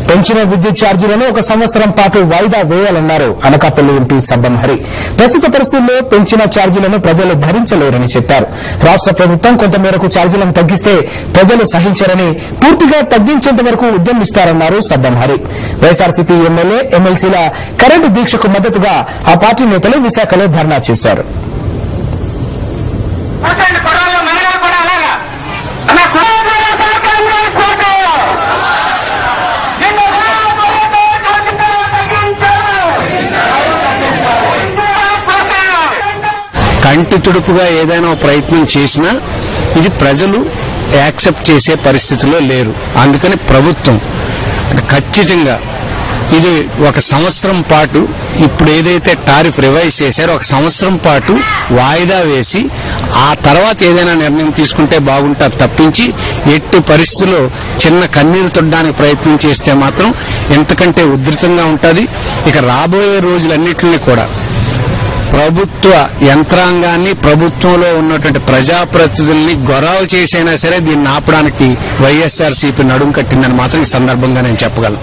పెంచిన విద్యుత్ ఛార్జీలను 1 సంవత్సరం పాటు వాయిదా వేయాలన్నారు అనకాపల్లి ఎంపీ సబ్బం హరి. ప్రస్తుత పరిస్థితుల్లో పెంచిన ఛార్జీలను ప్రజలు భరించలేరని చెప్పారు. రాష్ట ప్రభుత్వం కొంతమేరకు ఛార్జీలను తగ్గిస్తే ప్రజలు సహించరని, పూర్తిగా తగ్గించేంత వరకు ఉద్యమిస్తారన్నారు సబ్బం హరి. వైఎస్ఆర్సీపీ ఎమ్మెల్యే, ఎమ్మెల్సీల కరెంటు దీక్షకు మద్దతుగా ఆ పార్టీ నేతలు విశాఖలో ధర్నా చేశారు. కంటి తుడుపుగా ఏదైనా ప్రయత్నం చేసినా ఇది ప్రజలు యాక్సెప్ట్ చేసే పరిస్థితిలో లేరు. అందుకని ప్రభుత్వం ఖచ్చితంగా ఇది 1 సంవత్సరం పాటు ఇప్పుడు ఏదైతే టారిఫ్ రివైజ్ చేశారో 1 సంవత్సరం పాటు వాయిదా వేసి ఆ తర్వాత ఏదైనా నిర్ణయం తీసుకుంటే బాగుంటుంది తప్పించి ఎట్టి పరిస్థితుల్లో చిన్న కన్నీరు తొడడానికి ప్రయత్నం చేస్తే మాత్రం ఎంతకంటే ఉధృతంగా ఉంటుంది. ఇక రాబోయే రోజులన్నింటినీ కూడా ప్రభుత్వ యంత్రాంగాన్ని, ప్రభుత్వంలో ఉన్నటువంటి ప్రజాప్రతినిధుల్ని గొడవ చేసైనా సరే దీన్ని ఆపడానికి వైఎస్ఆర్సీపీ నడుం కట్టిందని మాత్రం ఈ సందర్భంగా నేను చెప్పగలను.